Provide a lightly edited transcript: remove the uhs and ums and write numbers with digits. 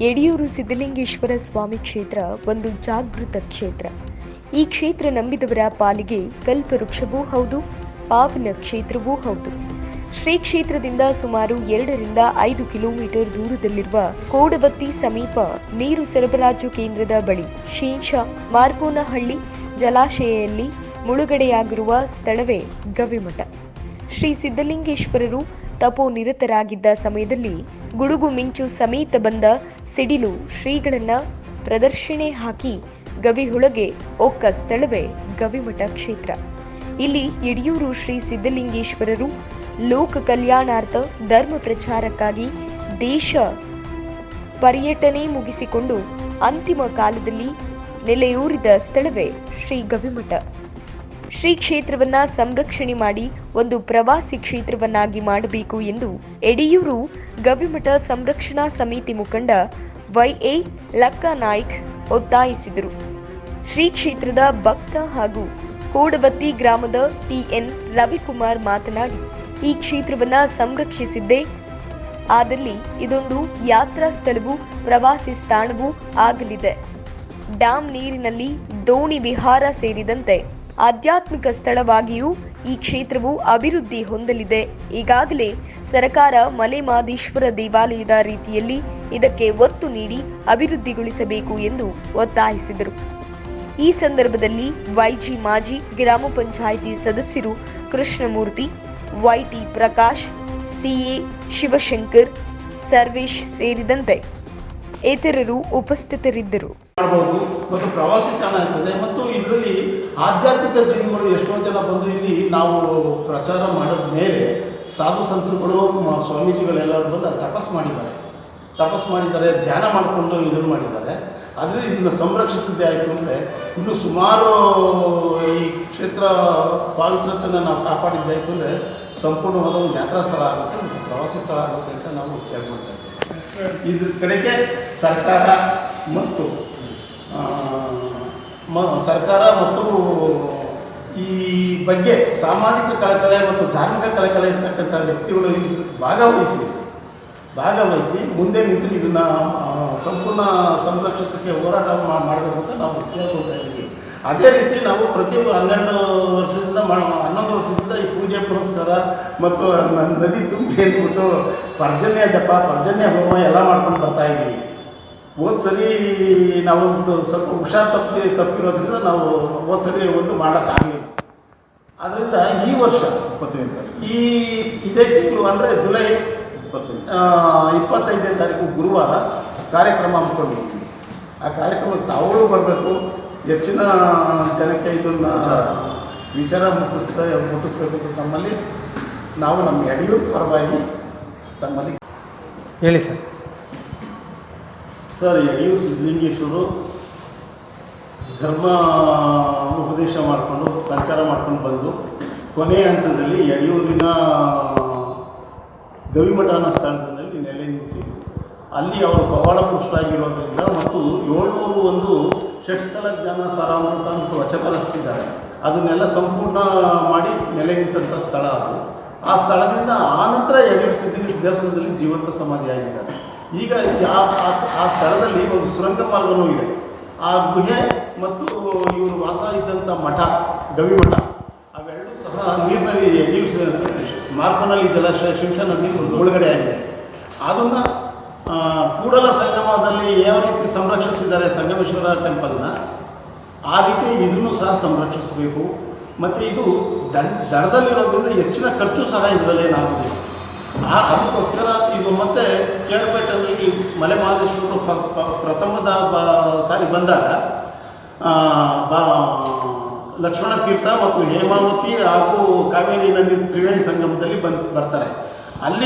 ಯಡಿಯೂರು ಸಿದ್ದಲಿಂಗೇಶ್ವರ ಸ್ವಾಮಿ ಕ್ಷೇತ್ರ ಒಂದು ಜಾಗೃತ ಕ್ಷೇತ್ರ. ಈ ಕ್ಷೇತ್ರ ನಂಬಿದವರ ಪಾಲಿಗೆ ಕಲ್ಪವೃಕ್ಷವೂ ಹೌದು, ಪಾವನ ಕ್ಷೇತ್ರವೂ ಹೌದು. ಶ್ರೀ ಕ್ಷೇತ್ರದಿಂದ ಸುಮಾರು 2 ರಿಂದ 5 ಕಿಲೋಮೀಟರ್ ದೂರದಲ್ಲಿರುವ ಕೋಡಬತ್ತಿ ಸಮೀಪ ನೀರು ಸರಬರಾಜು ಕೇಂದ್ರದ ಬಳಿ ಶೇಷ ಮಾರ್ಗೋನಹಳ್ಳಿ ಜಲಾಶಯಲ್ಲಿ ಮುಳುಗಡೆಯಾಗಿರುವ ಸ್ಥಳವೇ ಗವಿಮಠ. ಶ್ರೀ ಸಿದ್ದಲಿಂಗೇಶ್ವರರು ತಪೋನಿರತರಾಗಿದ್ದ ಸಮಯದಲ್ಲಿ ಗುಡುಗು ಮಿಂಚು ಸಮೇತ ಬಂದ ಸಿಡಿಲು ಶ್ರೀಗಳನ್ನ ಪ್ರದರ್ಶನೆ ಹಾಕಿ ಗವಿಯೊಳಗೆ ಒಕ್ಕ ಸ್ಥಳವೇ ಗವಿಮಠ ಕ್ಷೇತ್ರ. ಇಲ್ಲಿ ಯಡಿಯೂರು ಶ್ರೀ ಸಿದ್ದಲಿಂಗೇಶ್ವರರು ಲೋಕ ಕಲ್ಯಾಣಾರ್ಥ ಧರ್ಮ ಪ್ರಚಾರಕ್ಕಾಗಿ ದೇಶ ಪರ್ಯಟನೆ ಮುಗಿಸಿಕೊಂಡು ಅಂತಿಮ ಕಾಲದಲ್ಲಿ ನೆಲೆಯೂರಿದ ಸ್ಥಳವೇ ಶ್ರೀ ಗವಿಮಠ. ಶ್ರೀ ಕ್ಷೇತ್ರವನ್ನ ಸಂರಕ್ಷಣೆ ಮಾಡಿ ಒಂದು ಪ್ರವಾಸಿ ಕ್ಷೇತ್ರವನ್ನಾಗಿ ಮಾಡಬೇಕು ಎಂದು ಯಡಿಯೂರು ಗವಿಮಠ ಸಂರಕ್ಷಣಾ ಸಮಿತಿ ಮುಖಂಡ ವೈ.ಎ. ಲಕ್ಕನಾಯ್ಕ್ ಒತ್ತಾಯಿಸಿದರು. ಶ್ರೀ ಕ್ಷೇತ್ರದ ಭಕ್ತ ಹಾಗೂ ಕೋಡಬತ್ತಿ ಗ್ರಾಮದ ಟಿ.ಎನ್. ರವಿಕುಮಾರ್ ಮಾತನಾಡಿ, ಈ ಕ್ಷೇತ್ರವನ್ನ ಸಂರಕ್ಷಿಸಿದ್ದೇ ಆದಲ್ಲಿ ಇದೊಂದು ಯಾತ್ರಾ ಸ್ಥಳವೂ ಪ್ರವಾಸಿ ತಾಣವೂ ಆಗಲಿದೆ. ಡ್ಯಾಂ ನೀರಿನಲ್ಲಿ ದೋಣಿ ವಿಹಾರ ಸೇರಿದಂತೆ ಆಧ್ಯಾತ್ಮಿಕ ಸ್ಥಳವಾಗಿಯೂ ಈ ಕ್ಷೇತ್ರವು ಅಭಿವೃದ್ಧಿ ಹೊಂದಲಿದೆ. ಈಗಾಗಲೇ ಸರ್ಕಾರ ಮಲೆಮಹದೇಶ್ವರ ದೇವಾಲಯದ ರೀತಿಯಲ್ಲಿ ಇದಕ್ಕೆ ಒತ್ತು ನೀಡಿ ಅಭಿವೃದ್ಧಿಗೊಳಿಸಬೇಕು ಎಂದು ಒತ್ತಾಯಿಸಿದರು. ಈ ಸಂದರ್ಭದಲ್ಲಿ ವೈಜಿ ಮಾಜಿ ಗ್ರಾಮ ಪಂಚಾಯಿತಿ ಸದಸ್ಯರು ಕೃಷ್ಣಮೂರ್ತಿ, ವೈ.ಟಿ. ಪ್ರಕಾಶ್, ಸಿ.ಎ. ಶಿವಶಂಕರ್, ಸರ್ವೇಶ್ ಸೇರಿದಂತೆ ಇತರರು ಉಪಸ್ಥಿತರಿದ್ದರು. ಮತ್ತು ಪ್ರವಾಸಿ ತಾಣ ಇರ್ತದೆ ಮತ್ತು ಇದರಲ್ಲಿ ಆಧ್ಯಾತ್ಮಿಕ ಜೀವಿಗಳು ಎಷ್ಟೋ ಜನ ಬಂದು ಇಲ್ಲಿ ನಾವು ಪ್ರಚಾರ ಮಾಡಿದ ಮೇಲೆ ಸಾಧು ಸಂತರುಗಳು ಸ್ವಾಮೀಜಿಗಳೆಲ್ಲರೂ ಬಂದು ಅಲ್ಲಿ ತಪಸ್ ಮಾಡಿದ್ದಾರೆ, ಧ್ಯಾನ ಮಾಡಿಕೊಂಡು ಇದನ್ನು ಮಾಡಿದ್ದಾರೆ. ಅದರಿಂದ ಇದನ್ನು ಸಂರಕ್ಷಿಸಿದ್ದೇ ಆಯಿತು ಅಂದರೆ ಇನ್ನು ಸುಮಾರು ಈ ಕ್ಷೇತ್ರ ಪಾವಿತ್ರತೆಯನ್ನು ನಾವು ಕಾಪಾಡಿದ್ದಾಯಿತು ಅಂದರೆ ಸಂಪೂರ್ಣವಾದ ಒಂದು ಯಾತ್ರಾ ಸ್ಥಳ ಆಗುತ್ತೆ ಮತ್ತು ಪ್ರವಾಸಿ ಸ್ಥಳ ಆಗುತ್ತೆ ಅಂತ ನಾವು ಕೇಳ್ಕೊಳ್ತಾ ಇದ್ದೀವಿ. ಇದ್ರ ಕಡೆಗೆ ಸರ್ಕಾರ ಮತ್ತು ಈ ಬಗ್ಗೆ ಸಾಮಾಜಿಕ ಕಳಕಳೆ ಮತ್ತು ಧಾರ್ಮಿಕ ಕಳಕಳೆ ಇರ್ತಕ್ಕಂಥ ವ್ಯಕ್ತಿಗಳು ಭಾಗವಹಿಸಿ ಮುಂದೆ ನಿಂತು ಇದನ್ನು ಸಂಪೂರ್ಣ ಸಂರಕ್ಷಿಸೋಕ್ಕೆ ಹೋರಾಟ ಮಾಡಬೇಕು ಅಂತ ನಾವು ಕೇಳ್ಕೊಳ್ತಾ ಇದ್ದೀವಿ. ಅದೇ ರೀತಿ ನಾವು ಪ್ರತಿ 11 ವರ್ಷದಿಂದ ಈ ಪೂಜೆ ಪುನಸ್ಕಾರ ಮತ್ತು ನದಿ ತುಂಬಿ ಅಂದ್ಬಿಟ್ಟು ಪರ್ಜನ್ಯ ಹೋಮ ಎಲ್ಲ ಮಾಡ್ಕೊಂಡು ಬರ್ತಾ ಇದ್ದೀವಿ. ಹೋದ ಸರಿ ನಾವೊಂದು ಸ್ವಲ್ಪ ಹುಷಾರು ತಪ್ಪಿರೋದ್ರಿಂದ ನಾವು ಹೋದ ಸರಿ ಒಂದು ಮಾಡೋಕ್ಕಾಗಲಿಲ್ಲ. ಆದ್ದರಿಂದ ಈ ವರ್ಷ 25 ಇದೇ ತಿಂಗಳು ಅಂದರೆ ಜುಲೈ 25ನೇ ತಾರೀಕು ಗುರುವಾರ ಕಾರ್ಯಕ್ರಮ ಹಮ್ಮಿಕೊಂಡಿದ್ದೀವಿ. ಆ ಕಾರ್ಯಕ್ರಮಕ್ಕೆ ತಾವು ಬರಬೇಕು, ಹೆಚ್ಚಿನ ಜನಕ್ಕೆ ಇದನ್ನು ವಿಚಾರ ಮುಟ್ಟಿಸ್ಬೇಕು ಅಂತ ನಮ್ಮ ಯಡಿಯೂರು ಪರವಾಗಿ ತಮ್ಮಲ್ಲಿ ಹೇಳಿ ಸರ್. ಯಡಿಯೂರು ಸಿದ್ದಲಿಂಗೇಶ್ವರರು ಧರ್ಮ ಉಪದೇಶ ಮಾಡಿಕೊಂಡು ಸಂಚಾರ ಮಾಡ್ಕೊಂಡು ಬಂದು ಕೊನೆಯ ಹಂತದಲ್ಲಿ ಯಡಿಯೂರಿನ ಗವಿಮಠ ಅನ್ನೋ ಸ್ಥಳದಲ್ಲಿ ನೆಲೆ ನಿಂತಿದ್ದು. ಅಲ್ಲಿ ಅವರು ಪವಾಡ ಪುರುಷರಾಗಿರೋದ್ರಿಂದ ಮತ್ತು 701 ಷಟ್ಸ್ಥಳ ಜ್ಞಾನ ಸಾರಾಮೃತ ಅಂತ ವಚನ ರಚಿಸಿದ್ದಾರೆ. ಅದನ್ನೆಲ್ಲ ಸಂಪೂರ್ಣ ಮಾಡಿ ನೆಲೆ ನಿಂತಹ ಸ್ಥಳ ಅದು. ಆ ಸ್ಥಳದಿಂದ ಆನಂತರ ಯಡಿಯೂರು ಸಿದ್ದಲಿಂಗ ದೇವಸ್ಥಾನದಲ್ಲಿ ಜೀವಂತ ಸಮಾಧಿಯಾಗಿದ್ದಾರೆ. ಈಗ ಆ ಸ್ಥಳದಲ್ಲಿ ಒಂದು ಸುರಂಗ ಮಾರ್ಗವೂ ಇದೆ. ಆ ಗುಹೆ ಮತ್ತು ಇವರು ವಾಸ ಇದ್ದಂಥ ಮಠ ಗವಿಮಠ ಅವೆರಡೂ ಸಹ ನೀರಿನಲ್ಲಿ ಮಾರ್ಗನಲ್ಲಿ ಇದೆಲ್ಲ ಶಿಂಷ ನದಿ ಮುಳುಗಡೆ ಆಗಿದೆ. ಅದನ್ನು ಕೂಡಲ ಸಂಗಮದಲ್ಲಿ ಯಾವ ರೀತಿ ಸಂರಕ್ಷಿಸಿದ್ದಾರೆ ಸಂಗಮೇಶ್ವರ ಟೆಂಪಲ್ನ, ಆ ರೀತಿ ಇದನ್ನು ಸಹ ಸಂರಕ್ಷಿಸಬೇಕು. ಮತ್ತು ಇದು ದಡದಲ್ಲಿರೋದ್ರಿಂದ ಹೆಚ್ಚಿನ ಖರ್ಚು ಸಹ ಇದರಲ್ಲಿ ಏನಾಗುತ್ತದೆ. ಅದಕ್ಕೋಸ್ಕರ ಇದು ಮತ್ತೆ ಕೇರಪೇಟೆಯಲ್ಲಿ ಮಲೆಮಹದೇಶ್ವರರು ಪ್ರಥಮದ ಸಾರಿ ಬಂದಾಗ ಲಕ್ಷ್ಮಣ ತೀರ್ಥ ಮತ್ತು ಹೇಮಾವತಿ ಹಾಗೂ ಕಾವೇರಿ ನದಿ ತ್ರಿವೇಣಿ ಸಂಗಮದಲ್ಲಿ ಬರ್ತಾರೆ. ಅಲ್ಲಿ